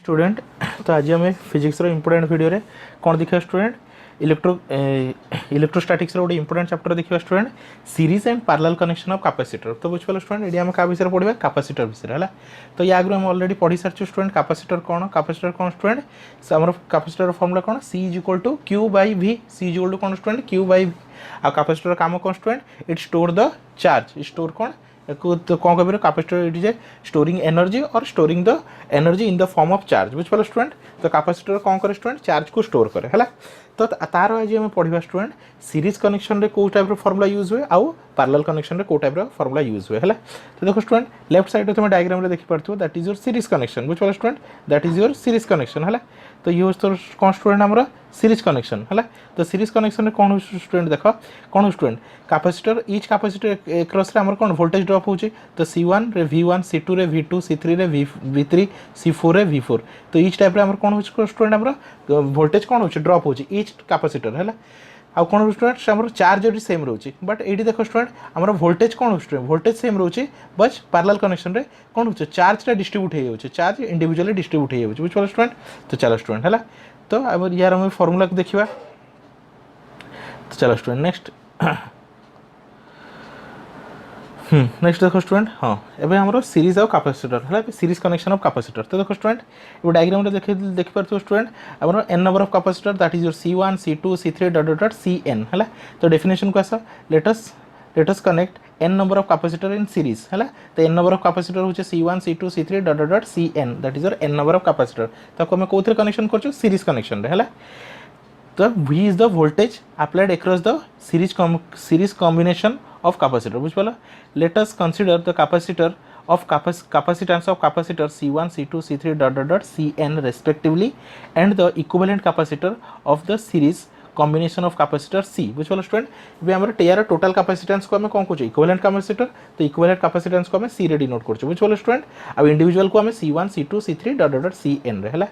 Student तो आज आम फिजिक्स इंपोर्टेंट वीडियो रे कौन देखा स्टूडेंट इलेक्ट्रोस्टैटिक्स गोटे इंपोर्टेंट चैप्टर देखा student series and parallel connection of capacitor. तो बुझिपाल स्टूडेंट ये आम क्या विषय पढ़ा कैपेसिटर विषय है। तो या आगे आम ऑलरेडी पढ़ी सारी स्टूडेंट कैपेसिटर कौन स्टूडेंट आम कैपेसिटर फॉर्मूला कौन C is equal to Q by V C is equal to कौन स्टूडेंट क्यू बाई वी आ कैपेसिटर काम कौन student it store the charge store कौन तो कौन कह capacitor it is storing energy और storing the energy in the form of charge बुझिपाल स्टूडेंट। तो कैपेसिटर कौन करे स्टूडेंट चार्ज को स्टोर करे है। तो तार आज आम पढ़ा स्टूडेंट सीरीज कनेक्शन रे को टाइप फॉर्मूला यूज हुए आउ पैरेलल कनेक्शन रे को टाइप फॉर्मूला यूज हुए है। तो देखो स्टूडेंट लेफ्ट साइड तुम डायग्राम रे देखि पारथो that is your series connection बुझिपाल student that is your series connection है। तो ये तो कौन स्टूडेंट आमर सीरीज कनेक्शन है। तो सीरीज कनेक्शन में कौन स्टूडेंट देख कौन student capacitor etch capacitor across रे आमर कौन वोल्टेज ड्रॉप होची। तो C1 रे V1 C2 रे V2 C3 रे V3 C4 रे V4 तो इच टाइप रे आमर कौन होची स्टूडेंट आमर वोल्टेज कौन होची ड्रॉप होची इच कैपेसिटर है। आउ कौन स्टूडेंट आमर चार्ज ये सेम रोचे बट ये देख स्टूडेंट आमर वोल्टेज कौन हो स्टूडेंट वोल्टेज सेम रोचे बट पैरेलल कनेक्शन रे कौन हो चार्ज डिस्ट्रीब्यूट हो जाए चार्ज इंडिविजुअली डिस्ट्रीब्यूट हो जाए बुझिपाल स्टूडेंट। तो चलो स्टूडेंट है। तो अब यार हम फॉर्मूला को देखा। तो चलो स्टूडेंट नेक्स्ट नेक्स्ट देखो स्टूडेंट हाँ एवं आम सीरीज ऑफ कैपेसिटर है सीरीज कनेक्शन ऑफ कैपेसिटर। तो देखो स्टूडेंट ये डायग्राम देखि पारथो स्टूडेंट आम n number of capacitor that is your C1 C2 C3 dot dot Cn है। तो डेफिनेशन को आस let's connect n number of capacitor in series है। तो n नंबर ऑफ कैपेसिटर होचे C1 C2 C3 dot dot Cn that is your n number of capacitor. तो आम कौन कनेक्शन कर सीरीज कनेक्शन रे है। तो V is the voltage applied across the series combination of capacitor बुझिपाल। Let us consider the capacitor of capacitance of capacitor C1 C2 C3 dot dot dot Cn respectively and the equivalent capacitor of the series combination of capacitor C बुझिपाल student. ये आम टेयर total capacitance को आम कौन कौन equivalent capacitor. तो equivalent capacitance को आम C रे डिनोट कर बुझिपाल स्टूडेंट। आ इंडिविजुअल को आम C1 C2 C3 dot dot Cn रे है।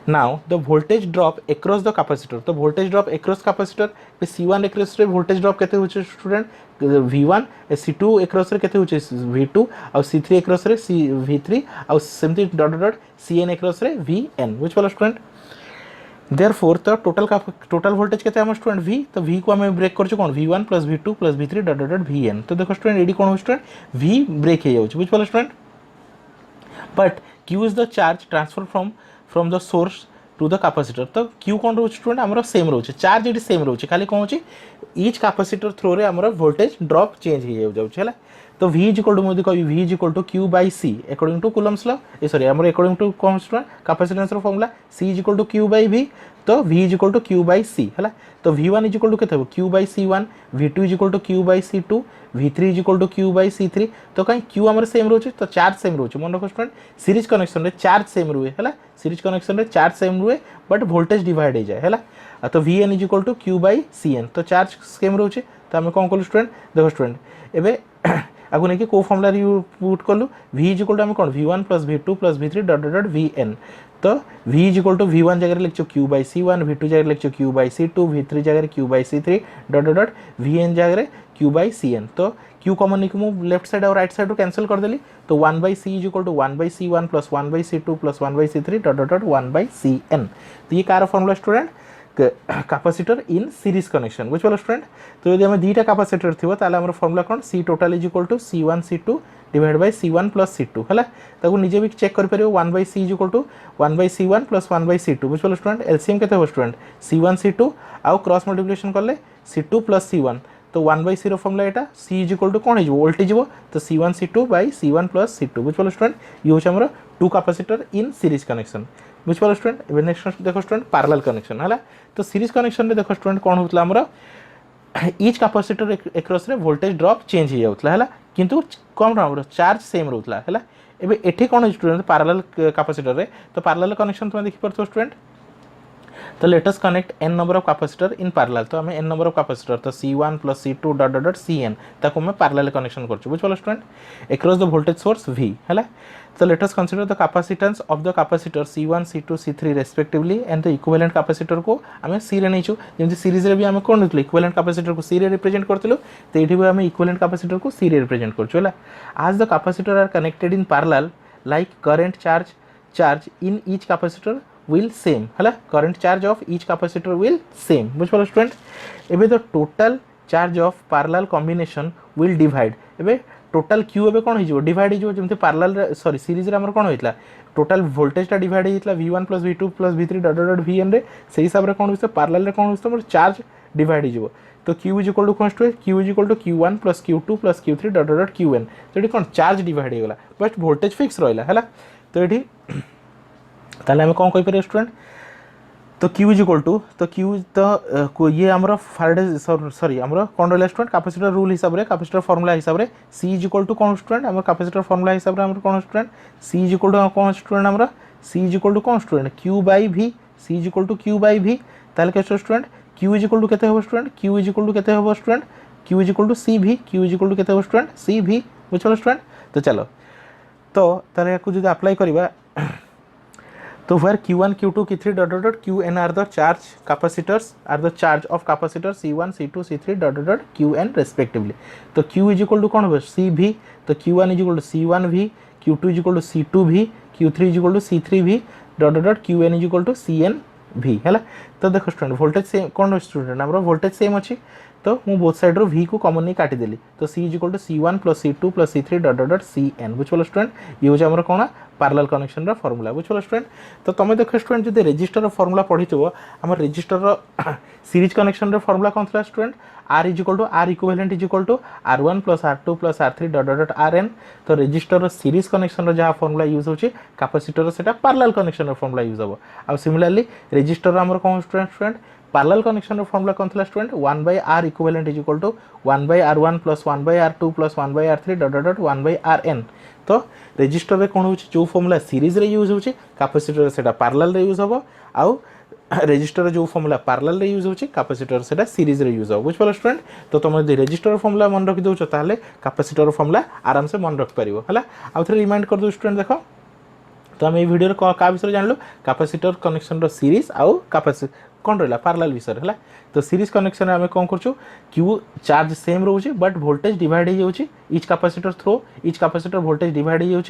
Now the voltage drop across the capacitor. तो voltage drop across capacitor C1 across रे वोल्टेज ड्रॉप केते होचे स्टूडेंट V1 C2 एक्रॉस रे केते होचे V2 और C3 एक्रॉस रे V3 और सेमती डॉट डॉट Cn एक्रॉस रे Vn बुझिपाल स्टूडेंट। देयरफॉर तो टोटल वोल्टेज केते हम स्टूडेंट V। तो V को हमें ब्रेक करछु कोन V1 + V2 + V3 dot dot Vn। तो देखो स्टूडेंट एडी कोन हो स्टूडेंट V ब्रेक हे जाउछ बुझिपाल student. But Q is the charge transfer from the source to the capacitor. तो Q कौन रोचे स्टूडेंट आमर सेम रोचे चार्ज ये सेम रोचे खाली कौन होची ईच कैपेसिटर थ्रो रे आमर वोल्टेज ड्रॉप चेंज हो जाउछ है। तो V इज इक्वल टू मुझे कहि V is equal to Q by C according to Coulomb's law sorry आमर अकॉर्डिंग टू कौन स्टूडेंट कैपेसिटेंस रो formula C is equal to Q by V। तो V is equal to Q by C है। तो V1 is equal to केते Q by C1 V2 is equal to Q by C2 V3 is equal to Q by C3। तो कहीं Q आमर same रोचे तो charge same रोचे मन रखो स्टूडेंट सीरीज कनेक्शन रे चार्ज सेम रुए है। सीरीज कनेक्शन रे चार्ज सेम रुए बट वोल्टेज डिवाइड हो जाए है। तो Vn is equal to Q by Cn तो चार्ज सेम रोचे। तो आम कौन कलु स्टूडेंट देखो स्टूडेंट एवं आगु नहीं कौ फॉर्मूला पुट कलु V इज इक्वल टू आम कौन V1 + V2 + V3 dot dot Vn। तो V is equal to V1 जगह लिखो Q बाई C1 V2 जगह लिखो Q बाई C2 V3 जगह Q by C3 dot dot Vn जगह Q बाई Cn। तो Q कॉमन नहीं मुझे लेफ्ट साइड और राइट साइड कैंसिल कर देली। तो 1 by C is equal to 1 by C1 + 1 by C2 + 1 by C3 dot dot 1 by Cn। तो ये कार formula student capacitor in series connection बुझिपाल स्टूडेंट। तो यदि हमें दुईटा कैपेसिटर थी ताले हमर फॉर्मूला कौन C total is equal to C1 C2 divide by C1 + C2 है। ताको निजे भी चेक कर परियो 1 by C is equal to 1 by C1 + 1 by C2 बुझिपाल स्टूडेंट। एलसीएम केते हो स्टूडेंट C1 C2 आउ क्रॉस मल्टीप्लिकेशन करले C2 + C1। तो 1 by C row formula Etah C is equal to कोन हो वोल्टेज हो। तो C1 C2 by C1 + C2 बुझिपाल स्टूडेंट। ये होछ हमर two capacitor in series connection बुझिपाल स्टूडेंट। एबे नेक्स्ट देखो स्टूडेंट पैरेलल कनेक्शन है। तो सीरीज कनेक्शन रे देखो स्टूडेंट कौन होतला हमर ईच कैपेसिटर एक्रॉस रे वोल्टेज ड्रॉप चेंज हो जाउतला है किंतु कौन हमर चार्ज सेम रहउतला है। एबे एठी कौन स्टूडेंट पैरेलल कैपेसिटर रे। तो पैरेलल कनेक्शन तुम देखि परथो स्टूडेंट। तो let's connect n number of capacitor in parallel. तो हमें n नंबर ऑफ कैपेसिटर तो C1 + C2 dot dot Cn ताको मैं पैरेलल कनेक्शन करछु बुझिपाल student across the voltage source V है। तो let's consider the capacitance of the capacitor C1 C2 C3 respectively and the equivalent capacitor को हमें C रे नैछु जेमति सीरीज रे भी हमें कोन नथले इक्विवेलेंट कैपेसिटर को C रे रिप्रेजेंट करथिलु। तो एठी भी हमें इक्विवेलेंट कैपेसिटर को C रे रिप्रेजेंट करछु। As the capacitor are connected in parallel like current charge charge in each capacitor will same है current charge of each capacitor will same बुझिपाल स्टूडेंट एबे the total charge of parallel combination will divide एबे total Q एबे कोन हिजो divide हिजो जेमते parallel sorry series रे हमर कोन होइतला टोटल वोल्टेज टा डिवाइड हितला V1 + V2 + V3 dot dot Vn रे सेही हिसाब रे कोन होइछ पैरेलल रे कोन होइछ हमर चार्ज डिवाइड हिजो तो Q इज इक्वल टू कौन student Q is equal to Q1 + Q2 + Q3 dot dot Qn तो एठी कोन चार्ज डिवाइड हे गला बट वोल्टेज फिक्स रहला हैला तो एठी ताले हम कोन कहि पर स्टूडेंट तो Q इज इक्वल टू तो Q तो ये हमरो फैराडे सॉरी हमरो कोन रहला स्टूडेंट कैपेसिटर रूल हिसाब रे कैपेसिटर फार्मूला हिसाब रे C इज इक्वल टू कोन स्टूडेंट हमरो कैपेसिटर फार्मूला हिसाब रे हमरो कोन student C is equal to कोन स्टूडेंट हमरो C इज इक्वल टू कोन student Q/V C is equal to Q/V ताले के student Q is equal to केते हो student Q is equal to केते हो student Q is equal to CV Q is equal to केते हो student CV बुझलो स्टूडेंट तो चलो तो ताले को जदि अप्लाई करबा तो where Q1, Q2, Q3 dot dot dot Qn are the charge capacitors are the charge of capacitor C1, C2, C3 dot dot dot Qn respectively. तो Q is equal to कौन होगा CV तो Q1 is equal to C1V, Q2 is equal to C2V, Q3 is equal to C3V dot dot dot Qn is equal to CNV है तो देखो student voltage same कौन student हमरो voltage same अच्छी तो मु बोथ साइड रो V को कॉमन नहीं काटी देली तो C is equal to C1 + C2 + C3 dot dot dot Cn बुझलो स्टूडेंट ये हो हमरो कोन पैरेलल कनेक्शन रा फार्मूला बुझलो स्टूडेंट तो तुम देखो स्टूडेंट जदि रेजिस्टर रा फार्मूला पढिथबो हमर रेजिस्टर रा सीरीज कनेक्शन रा फार्मूला कोन थला student R is equal to R equivalent is equal to R1 + R2 + R3 dot dot dot Rn तो रेजिस्टर रा सीरीज कनेक्शन रा जहा फार्मूला यूज होची कैपेसिटर रा सेटा पैरेलल कनेक्शन रा फार्मूला यूज होबो आ सिमिलरली रेजिस्टर रा हमर कोन स्टूडेंट पैरेलल कनेक्शन फार्मूला कौन था student 1/R equivalent is equal to 1/R1 + 1/R2 + 1/R3 dot dot dot 1/Rn तो रेजिस्टर रे कोन होची जो फार्मूला सीरीज रे यूज होची कैपेसिटर सेटा पैरेलल रे यूज होबो आउ रेजिस्टर रे जो फार्मूला पैरेलल रे यूज होची कैपेसिटर सेटा सीरीज रे यूज होबो बुझपालो स्टूडेंट तो तुम यदि रेजिस्टर फार्मूला मन रखि दोछ ताले कैपेसिटर फार्मूला आराम से मन रख परिबो हला आउ थरे रिमाइंड कर दो स्टूडेंट देखो तो हम ए वीडियो रे का विषय जानलो कैपेसिटर कनेक्शन रो सीरीज आउ कैपेसिटर कौन रहा पैरेलल विषय है तो सीरीज कनेक्शन आम कौन कर Q चार्ज सेम रोचे बट वोल्टेज डिवाइड हो each capacitor through each capacitor voltage divide हो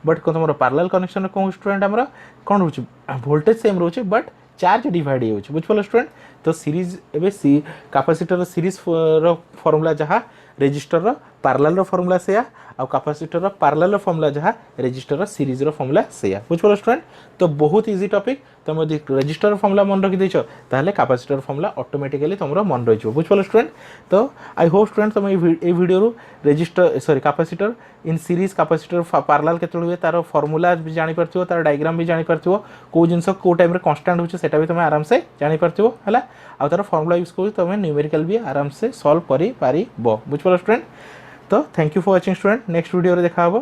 बट तुम पैरेलल कनेक्शन कौन स्टूडेंट आम कौन रोचे वोल्टेज सेम रोचे बट चार्ज डिवाइड हो बुझिपाल स्टूडेंट तो सीरीज एबे सी कैपेसिटर सीरीज फॉर्मूला जहाँ रेजिस्टर पैरेलल फॉर्मूला से आ कैपेसिटर पैरेलल फॉर्मूला जहाँ रेजिस्टर सीरीज फॉर्मूला से बुझिपाल स्टूडेंट तो बहुत इजी टॉपिक तुम यदि रेजिस्टर फॉर्मूला मन रखी देछ ताहले कैपेसिटर फॉर्मूला ऑटोमेटिकली तुम मन रही बुझिपाल स्टूडेंट तो आई होप स्टूडेंट तुम ए video resistor sorry capacitor in series capacitor parallel केते हुए तार फॉर्मूला भी जानि परथिबो तार डायग्राम भी जानि परथिबो को जिंस को टाइम रे कांस्टेंट होचे सेटा भी तुम आराम से जानि परथिबो हला आ तार फॉर्मूला यूज कर तुम न्यूमेरिकल भी आराम से सॉल्व करि पारिबो बुझिपाल स्टूडेंट तो thank you for watching student next video रे देखा हबो।